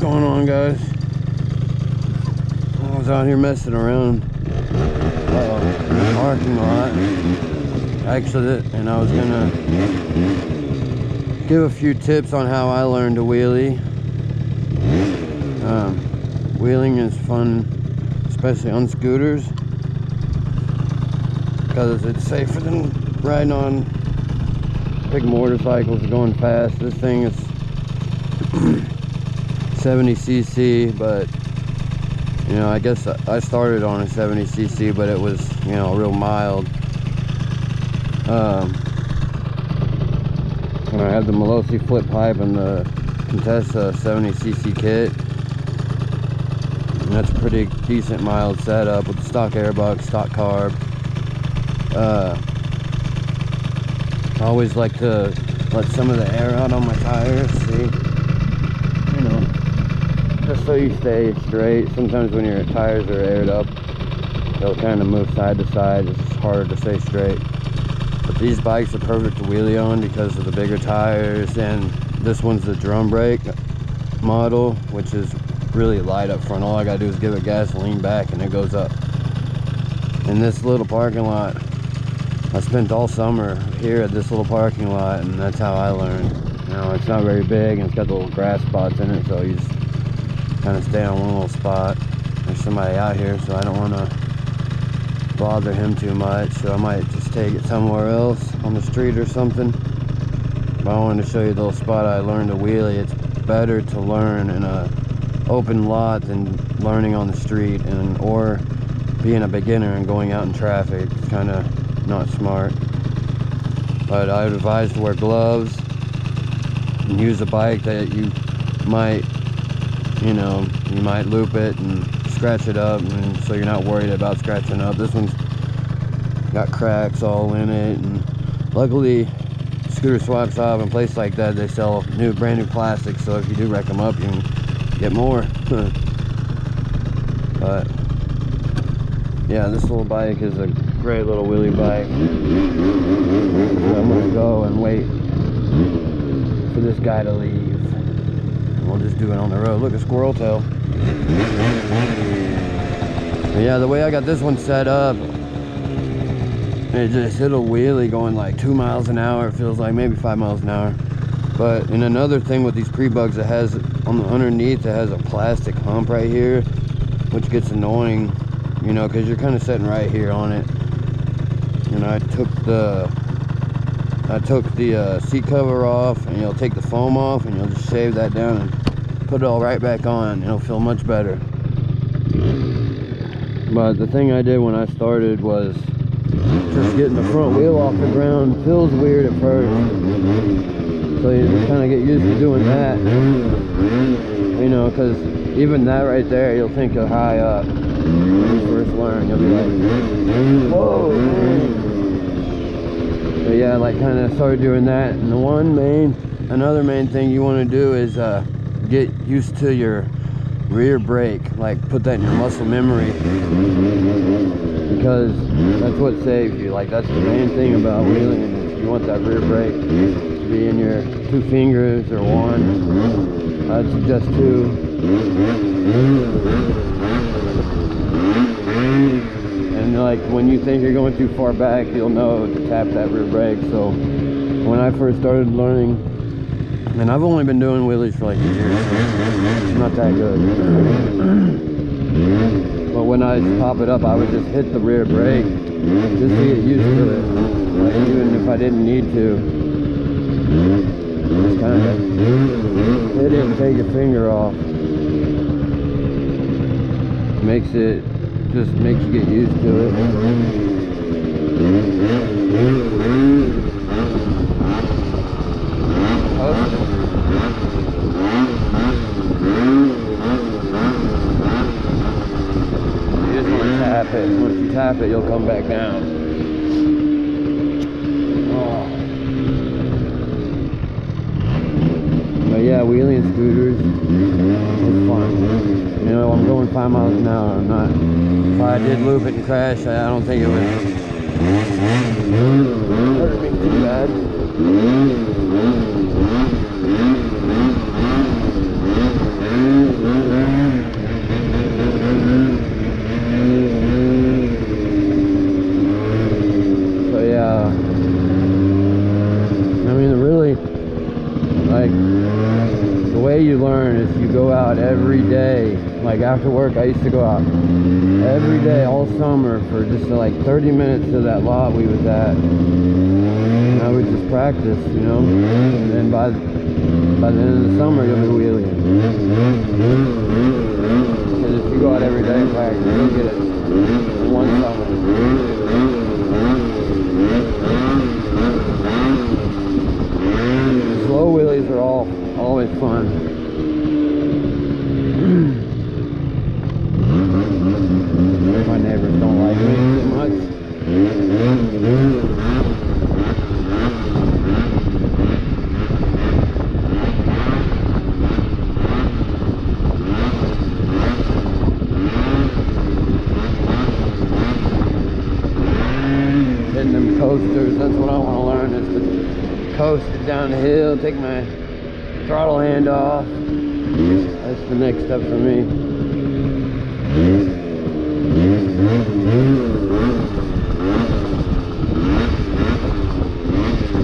going on, guys? I was out here messing around in the parking lot. I exited, and I was gonna give a few tips on how I learned to wheelie. Wheeling is fun, especially on scooters, because it's safer than riding on big motorcycles going fast. This thing is 70cc, but you know, I guess I started on a 70cc, but it was, you know, real mild. And I have the Melosi flip pipe and the Contessa 70cc kit. And that's a pretty decent mild setup with stock airbox, stock carb. I always like to let some of the air out on my tires, see, you know, just so you stay straight. Sometimes when your tires are aired up, they'll kind of move side to side. It's harder to stay straight. But these bikes are perfect to wheelie on because of the bigger tires, and this one's the drum brake model, which is really light up front. All I gotta do is give it gas and lean back and it goes up. In this little parking lot, I spent all summer here at this little parking lot, and that's how I learned. You know, it's not very big and it's got the little grass spots in it, so you just kind of stay on one little spot. There's somebody out here, so I don't want to bother him too much, so I might just take it somewhere else on the street or something. But I wanted to show you the little spot I learned to wheelie. It's better to learn in a open lot than learning on the street, and or being a beginner and going out in traffic. It's kind of not smart. But I would advise to wear gloves and use a bike that you might, you know, you might loop it and scratch it up, and so you're not worried about scratching up. This one's got cracks all in it, and luckily Scooter Swap Shop and places like that, they sell brand new plastic, so if you do wreck them up, you can get more. But yeah, this little bike is a great little wheelie bike. So I'm gonna go and wait for this guy to leave. We'll just do it on the road. Look, a squirrel tail. But yeah, the way I got this one set up, it'll wheelie going like 2 miles an hour. It feels like maybe 5 miles an hour. But and another thing with these pre-bugs, it has on the underneath, it has a plastic hump right here, which gets annoying, you know, because you're kind of sitting right here on it. And I took the seat cover off, and you'll take the foam off, and you'll just shave that down and put it all right back on. It'll feel much better. But the thing I did when I started was just getting the front wheel off the ground. Feels weird at first. So you just kind of get used to doing that, you know, because even that right there, you'll think you're high up. When you first learn, you'll be like, whoa. But yeah, like kind of started doing that. And another main thing you want to do is get used to your rear brake. Like put that in your muscle memory, because that's what saves you. Like that's the main thing about wheeling, is you want that rear brake to be in your 2 fingers or 1. I'd suggest 2. And like when you think you're going too far back, you'll know to tap that rear brake. So when I first started learning, and I've only been doing wheelies for like a year, so it's not that good. But when I pop it up, I would just hit the rear brake just to get used to it. Like even if I didn't need to, just kind of hit it and take your finger off. Just makes you get used to it. You just want to tap it. Once you tap it, you'll come back down. Oh. But yeah, wheeling scooters is fun. You know, I'm going 5 miles an hour. I'm not. If I did loop it and crash, I don't think it would hurt me too bad. way you learn is you go out every day. Like after work, I used to go out every day all summer for just like 30 minutes to that lot we was at. And I would just practice, you know. And then by the end of the summer, you'll be wheeling. Because if you go out every day and practice, you'll get it in one summer. Slow wheelies are always fun. My neighbors don't like me too much. Hitting them coasters, that's what I want to learn, is to coast it down the hill, take my throttle hand off. That's the next step for me.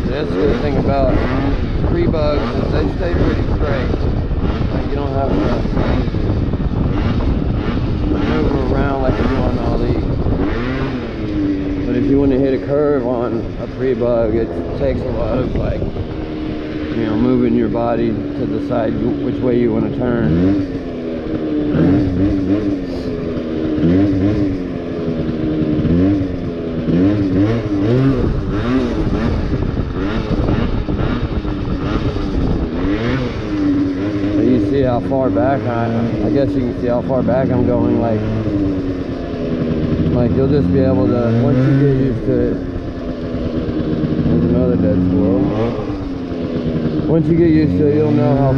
That's the good thing about pre-bugs is they stay pretty straight. Like you don't have to maneuver around like you do on all these. But if you want to hit a curve on a pre-bug, it takes a lot of like, you know, moving your body to the side which way you want to turn. So you see how far back I guess you can see how far back I'm going. Like you'll just be able to, once you get used to it. There's another dead squirrel. Once you get used to it, you'll know how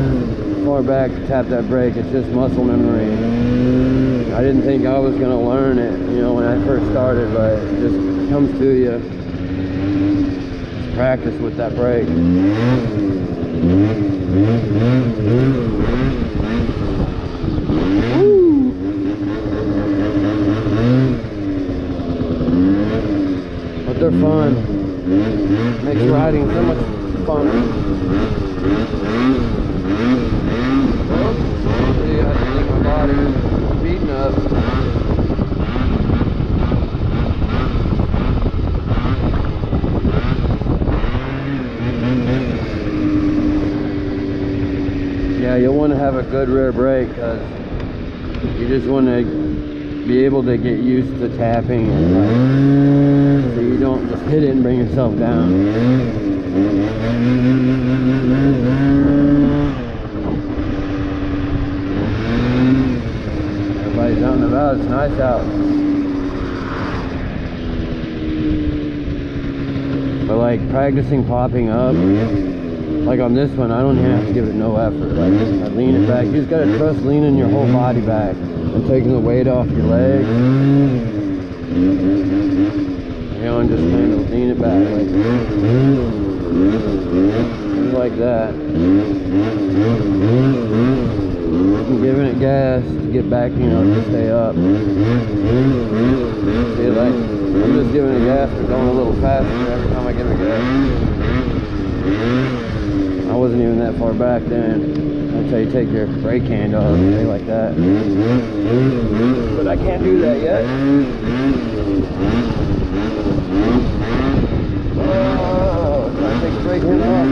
far back to tap that brake. It's just muscle memory. I didn't think I was gonna learn it, you know, when I first started, but it just comes to you. Just practice with that brake. But they're fun. Makes riding so much fun. See, I have to keep my body beaten up. Yeah, you'll want to have a good rear brake because you just want to be able to get used to tapping and like, so you don't just hit it and bring yourself down. Everybody's out and about. It's nice out. But like practicing popping up, like on this one, I don't even have to give it no effort. Like I lean it back. You just gotta trust leaning your whole body back and taking the weight off your legs. You know, and just kind of lean it back like that. And giving it gas to get back, you know, to stay up. See, like I'm just giving it gas, but going a little faster every time I give it gas. I wasn't even that far back then. Until you take your brake hand off, stay like that. But I can't do that yet. Oh, trying to take the brake hand off.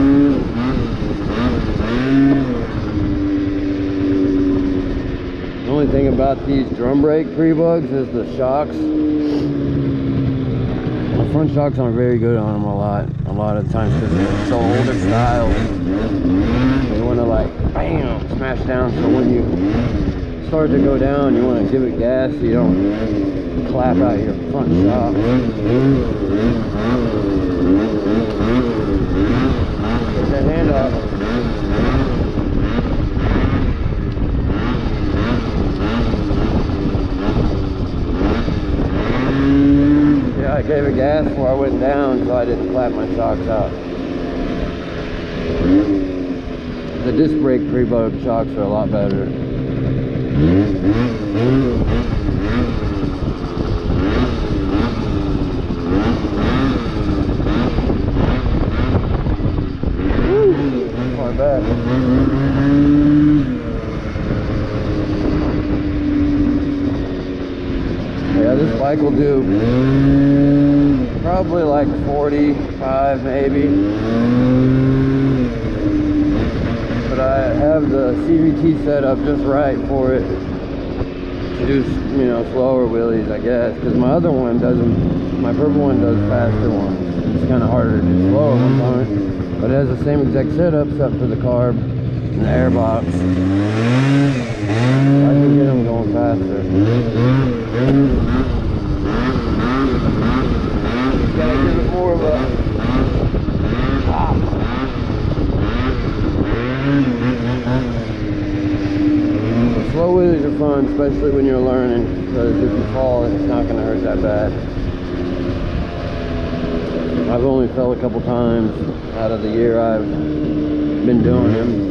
The only thing about these drum brake pre-bugs is the shocks. The front shocks aren't very good on them a lot of times because they're so older style. They want to like bam smash down, so when you start to go down you want to give it gas so you don't clap out your front shock. Get that hand up. Yeah, I gave it gas before I went down so I didn't clap my shocks out. The disc brake pre-bug shocks are a lot better. Woo, far back. bike will do probably like 45 maybe. But I have the CVT set up just right for it to do, you know, slower wheelies, I guess, because my other one doesn't, my purple one does faster ones. It's kind of harder to do slower ones on it, but it has the same exact setup except for the carb and the air box. I can get them going faster. Just gotta give it more of a pop. Slow wheelies are fun, especially when you're learning, because if you fall, it's not going to hurt that bad. I've only fell a couple times out of the year I've been doing them.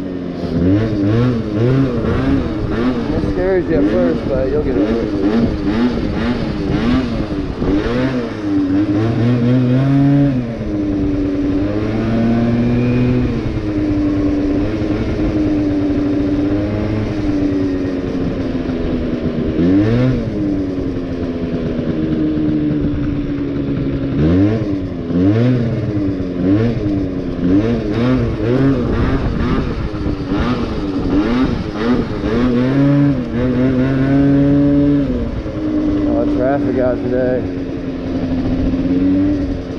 It scares you at first, but you'll get over it. Traffic out today.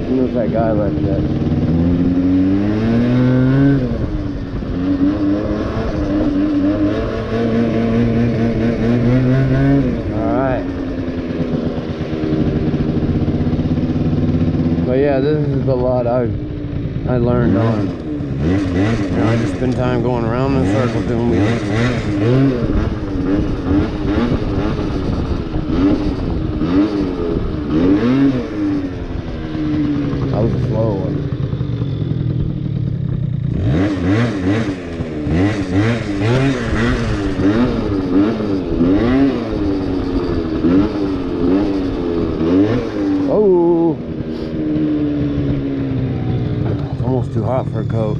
Who knows that guy left yet? Alright. But yeah, this is the lot I learned on. You know, I just spend time going around in a circle doing wheelies. That was a slow one. Oh! It's almost too hot for a coat.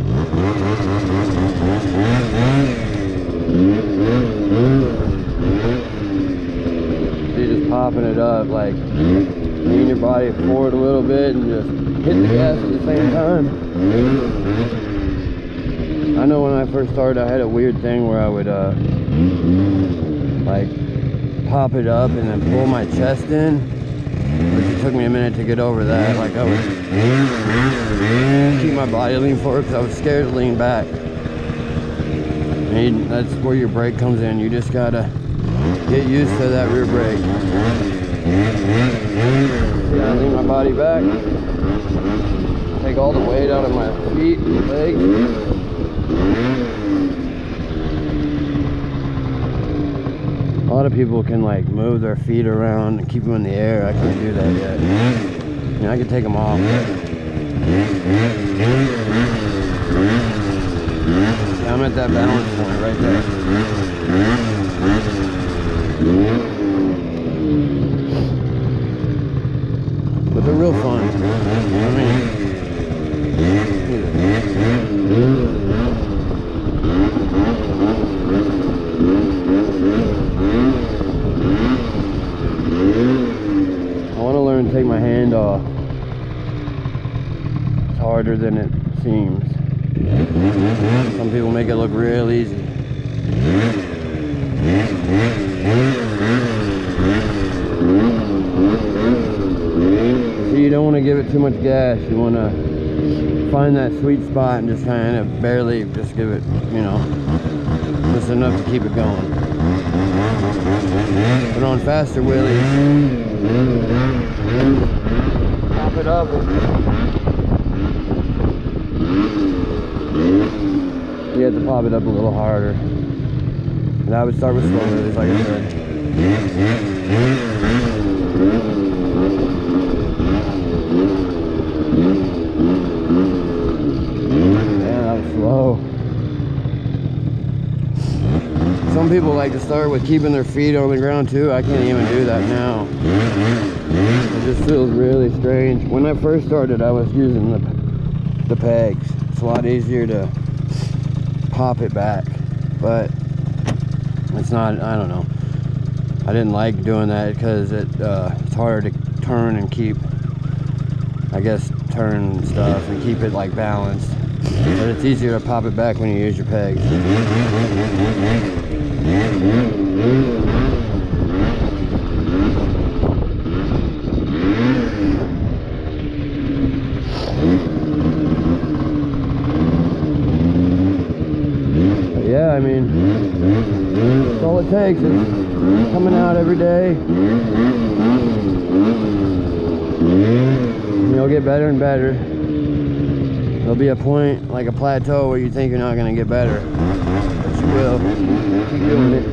You're just popping it up, like lean your body forward a little bit and just hit the gas at the same time. I know when I first started, I had a weird thing where I would like pop it up and then pull my chest in, which it took me a minute to get over that. Like I would keep my body lean forward because I was scared to lean back. And that's where your brake comes in. You just gotta get used to that rear brake. Yeah, I lean my body back, take all the weight out of my feet and legs. A lot of people can like move their feet around and keep them in the air. I can't do that yet. I mean, I can take them off. Yeah, I'm at that balance point right there. But they're real fun. I mean, I want to learn to take my hand off. It's harder than it seems. Some people make it look real easy. So you don't want to give it too much gas. You want to find that sweet spot and just kind of barely just give it, you know, just enough to keep it going. But on faster wheelies, pop it up. You have to pop it up a little harder. And I would start with slow wheelies, like I said. Man, that was slow. Some people like to start with keeping their feet on the ground too. I can't even do that now. It just feels really strange. When I first started, I was using the pegs. It's a lot easier to pop it back, but it's not, I don't know. I didn't like doing that because it's harder to turn and keep, I guess, turn stuff and keep it like balanced. But it's easier to pop it back when you use your pegs. But yeah, I mean, that's all it takes is coming out every day. And you'll get better and better. There'll be a point, like a plateau, where you think you're not going to get better. But you will. Keep doing it.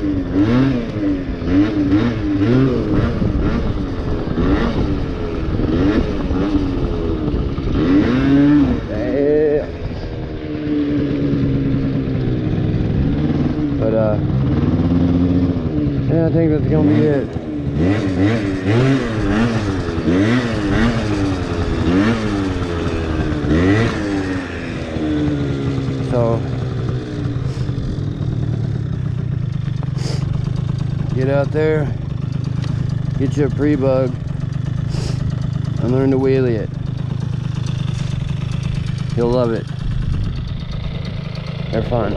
But, yeah, I think that's going to be it. So, get out there, get you a pre-bug, and learn to wheelie it. You'll love it. They're fun.